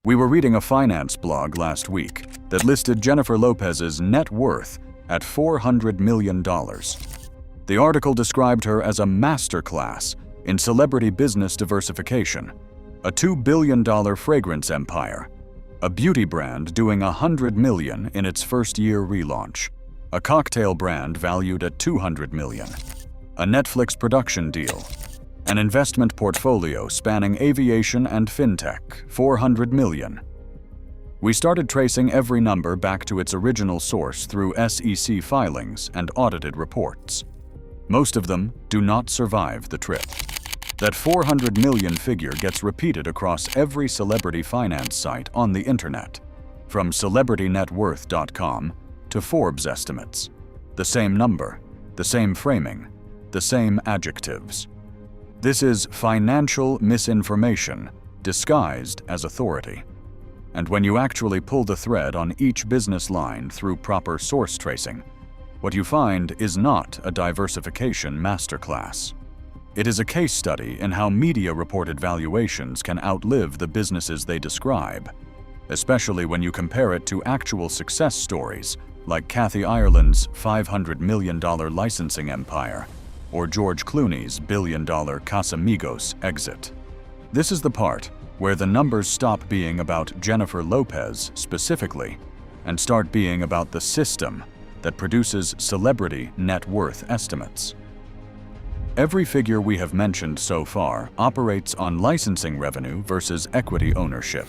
We were reading a finance blog last week that listed Jennifer Lopez's net worth at $400 million. The article described her as a masterclass in celebrity business diversification, a $2 billion fragrance empire, a beauty brand doing $100 million in its first-year relaunch, a cocktail brand valued at $200 million, a Netflix production deal, an investment portfolio spanning aviation and fintech, $400 million. We started tracing every number back to its original source through SEC filings and audited reports. Most of them do not survive the trip. That $400 million figure gets repeated across every celebrity finance site on the internet, from CelebrityNetWorth.com to Forbes estimates. The same number, the same framing, the same adjectives. This is financial misinformation disguised as authority. And when you actually pull the thread on each business line through proper source tracing, what you find is not a diversification masterclass. It is a case study in how media-reported valuations can outlive the businesses they describe, especially when you compare it to actual success stories like Kathy Ireland's $500 million licensing empire or George Clooney's billion-dollar Casamigos exit. This is the part where the numbers stop being about Jennifer Lopez specifically and start being about the system that produces celebrity net worth estimates. Every figure we have mentioned so far operates on licensing revenue versus equity ownership,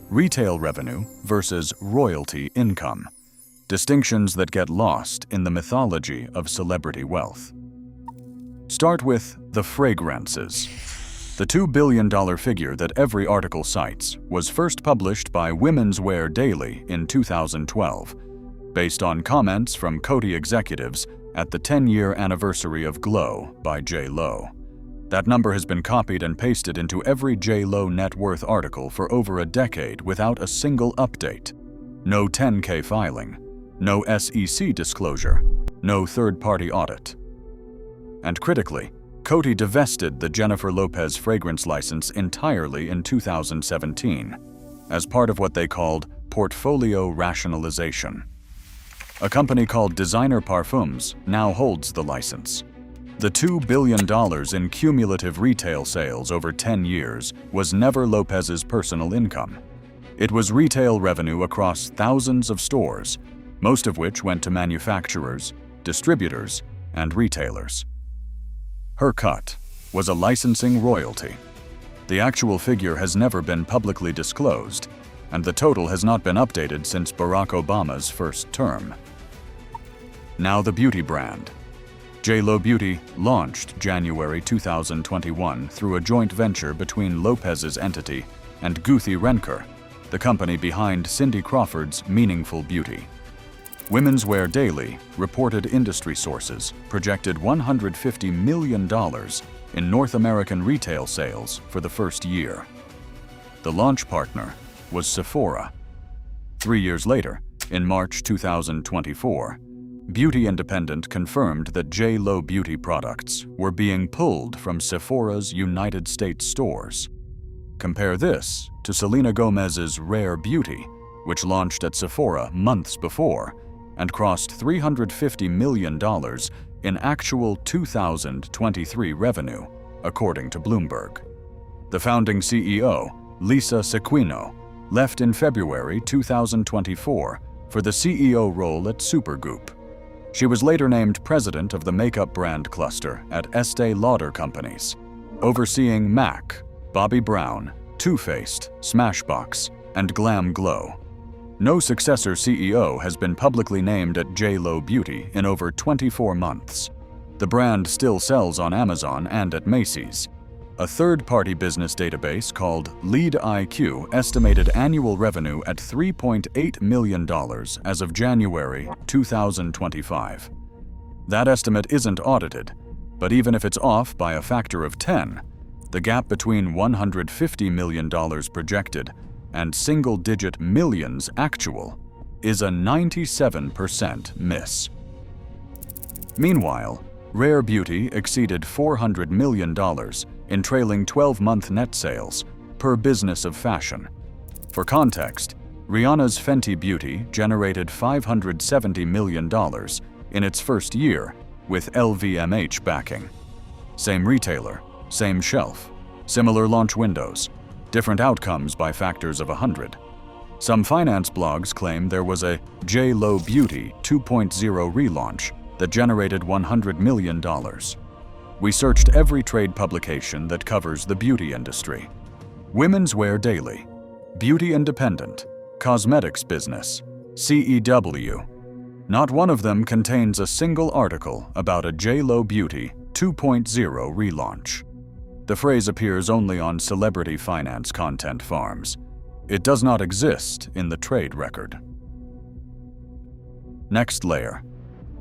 retail revenue versus royalty income, distinctions that get lost in the mythology of celebrity wealth. Start with the fragrances. The $2 billion figure that every article cites was first published by Women's Wear Daily in 2012, based on comments from Coty executives at the 10-year anniversary of Glow by J.Lo. That number has been copied and pasted into every J.Lo net worth article for over a decade without a single update. No 10K filing, no SEC disclosure, no third-party audit. And critically, Coty divested the Jennifer Lopez fragrance license entirely in 2017 as part of what they called portfolio rationalization. A company called Designer Parfums now holds the license. The $2 billion in cumulative retail sales over 10 years was never Lopez's personal income. It was retail revenue across thousands of stores, most of which went to manufacturers, distributors, and retailers. Her cut was a licensing royalty. The actual figure has never been publicly disclosed, and the total has not been updated since Barack Obama's first term. Now the beauty brand. J.Lo Beauty launched January 2021 through a joint venture between Lopez's entity and Guthi Renker, the company behind Cindy Crawford's Meaningful Beauty. Women's Wear Daily reported industry sources projected $150 million in North American retail sales for the first year. The launch partner was Sephora. 3 years later, in March 2024, Beauty Independent confirmed that J.Lo Beauty products were being pulled from Sephora's United States stores. Compare this to Selena Gomez's Rare Beauty, which launched at Sephora months before and crossed $350 million in actual 2023 revenue, according to Bloomberg. The founding CEO, Lisa Sequino, left in February 2024 for the CEO role at Supergoop. She was later named president of the makeup brand cluster at Estee Lauder Companies, overseeing MAC, Bobbi Brown, Too Faced, Smashbox, and Glam Glow. No successor CEO has been publicly named at J.Lo Beauty in over 24 months. The brand still sells on Amazon and at Macy's. A third-party business database called LeadIQ estimated annual revenue at $3.8 million as of January 2025. That estimate isn't audited, but even if it's off by a factor of 10, the gap between $150 million projected and single-digit millions actual is a 97% miss. Meanwhile, Rare Beauty exceeded $400 million in trailing 12-month net sales per Business of Fashion. For context, Rihanna's Fenty Beauty generated $570 million in its first year with LVMH backing. Same retailer, same shelf, similar launch windows, different outcomes by factors of 100. Some finance blogs claim there was a J.Lo Beauty 2.0 relaunch that generated $100 million. We searched every trade publication that covers the beauty industry. Women's Wear Daily, Beauty Independent, Cosmetics Business, CEW. Not one of them contains a single article about a J.Lo Beauty 2.0 relaunch. The phrase appears only on celebrity finance content farms. It does not exist in the trade record. Next layer.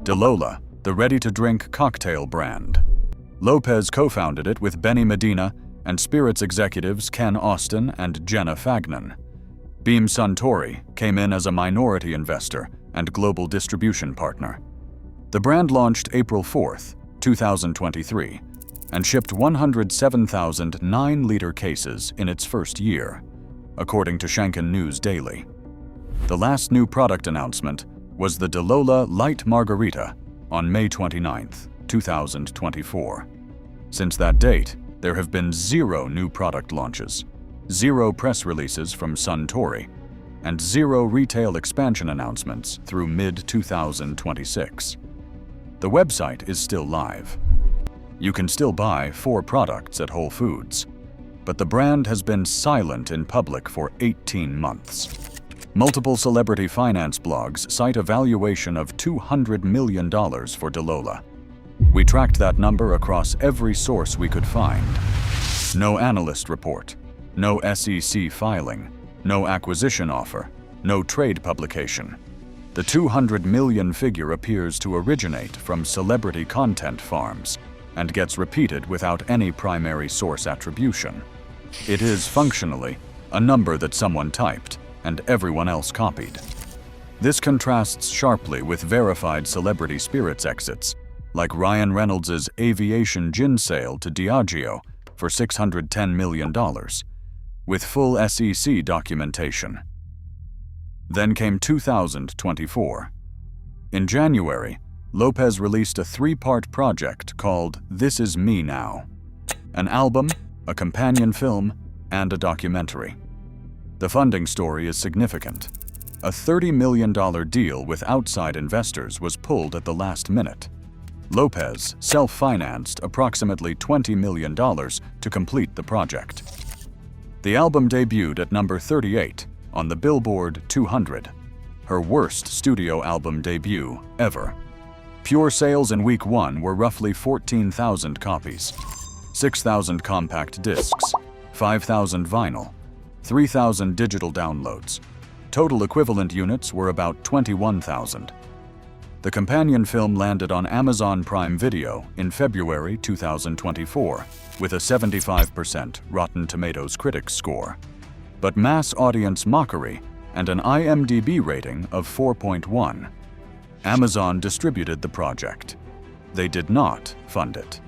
Delola, the ready-to-drink cocktail brand. Lopez co-founded it with Benny Medina and Spirits executives Ken Austin and Jenna Fagnan. Beam Suntory came in as a minority investor and global distribution partner. The brand launched April 4, 2023, and shipped 107,000 9-liter cases in its first year, according to Shanken News Daily. The last new product announcement was the Delola Light Margarita on May 29, 2024. Since that date, there have been 0 new product launches, 0 press releases from Suntory, and 0 retail expansion announcements through mid-2026. The website is still live. You can still buy 4 products at Whole Foods, but the brand has been silent in public for 18 months. Multiple celebrity finance blogs cite a valuation of $200 million for Delola. We tracked that number across every source we could find. No analyst report, no SEC filing, no acquisition offer, no trade publication. The $200 million figure appears to originate from celebrity content farms and gets repeated without any primary source attribution. It is functionally a number that someone typed and everyone else copied. This contrasts sharply with verified celebrity spirits exits, like Ryan Reynolds' aviation gin sale to Diageo for $610 million, with full SEC documentation. Then came 2024. In January, Lopez released a 3-part project called This Is Me Now, an album, a companion film, and a documentary. The funding story is significant. A $30 million deal with outside investors was pulled at the last minute. Lopez self-financed approximately $20 million to complete the project. The album debuted at number 38 on the Billboard 200, her worst studio album debut ever. Pure sales in week 1 were roughly 14,000 copies, 6,000 compact discs, 5,000 vinyl, 3,000 digital downloads. Total equivalent units were about 21,000. The companion film landed on Amazon Prime Video in February 2024 with a 75% Rotten Tomatoes critics score, but mass audience mockery and an IMDb rating of 4.1. Amazon distributed the project. They did not fund it.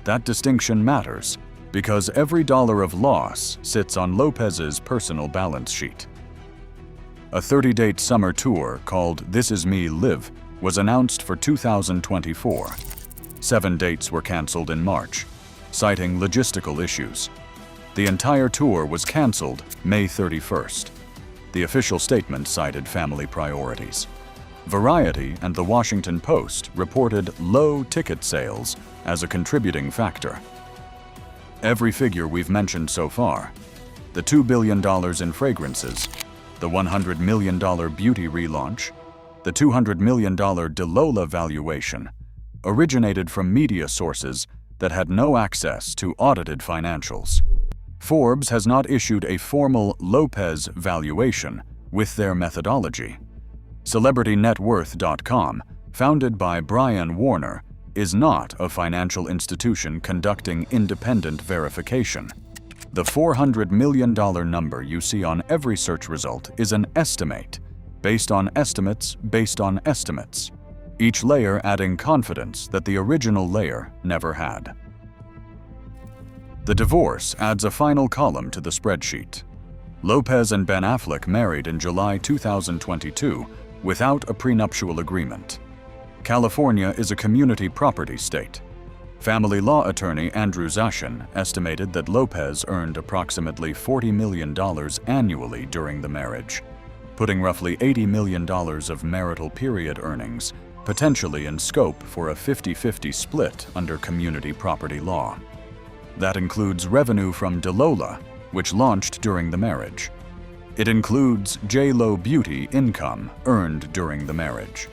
That distinction matters because every dollar of loss sits on Lopez's personal balance sheet. A 30-date summer tour called This Is Me Live was announced for 2024. 7 dates were canceled in March, citing logistical issues. The entire tour was canceled May 31st. The official statement cited family priorities. Variety and The Washington Post reported low ticket sales as a contributing factor. Every figure we've mentioned so far, the $2 billion in fragrances, the $100 million beauty relaunch, the $200 million Delola valuation, originated from media sources that had no access to audited financials. Forbes has not issued a formal Lopez valuation with their methodology. CelebrityNetWorth.com, founded by Brian Warner, is not a financial institution conducting independent verification. The $400 million number you see on every search result is an estimate, based on estimates, each layer adding confidence that the original layer never had. The divorce adds a final column to the spreadsheet. Lopez and Ben Affleck married in July 2022 without a prenuptial agreement. California is a community property state. Family law attorney Andrew Zashin estimated that Lopez earned approximately $40 million annually during the marriage, putting roughly $80 million of marital period earnings potentially in scope for a 50-50 split under community property law. That includes revenue from Delola, which launched during the marriage. It includes J.Lo Beauty income earned during the marriage.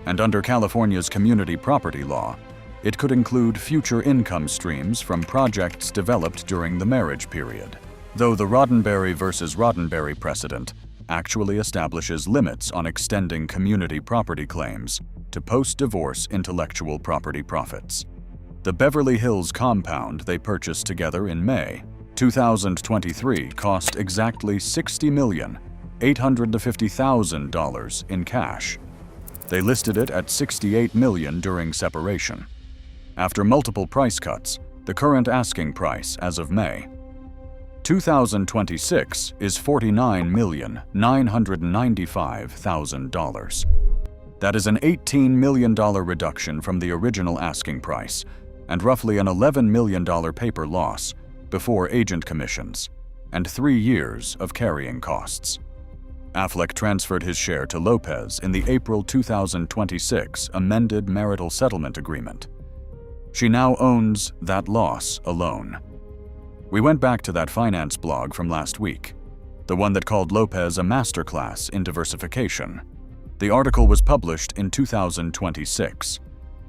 And under California's community property law, it could include future income streams from projects developed during the marriage period, though the Roddenberry versus Roddenberry precedent actually establishes limits on extending community property claims to post-divorce intellectual property profits. The Beverly Hills compound they purchased together in May 2023 cost exactly $60,850,000 in cash. They listed it at $68 million during separation. After multiple price cuts, the current asking price as of May 2026 is $49,995,000. That is an $18 million reduction from the original asking price and roughly an $11 million paper loss before agent commissions and 3 years of carrying costs. Affleck transferred his share to Lopez in the April 2026 amended marital settlement agreement. She now owns that loss alone. We went back to that finance blog from last week, the one that called Lopez a masterclass in diversification. The article was published in 2026.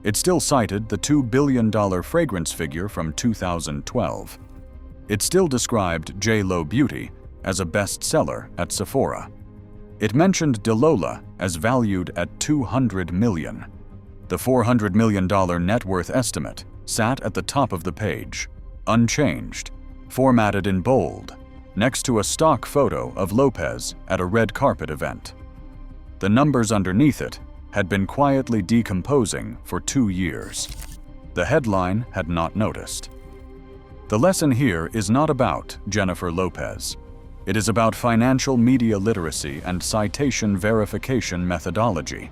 It still cited the $2 billion fragrance figure from 2012. It still described J.Lo Beauty as a bestseller at Sephora. It mentioned Delola as valued at $200 million. The $400 million net worth estimate sat at the top of the page, unchanged, formatted in bold, next to a stock photo of Lopez at a red carpet event. The numbers underneath it had been quietly decomposing for 2 years. The headline had not noticed. The lesson here is not about Jennifer Lopez. It is about financial media literacy and citation verification methodology.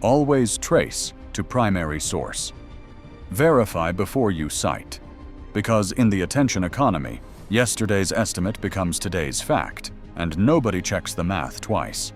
Always trace to primary source. Verify before you cite, because in the attention economy, yesterday's estimate becomes today's fact, and nobody checks the math twice.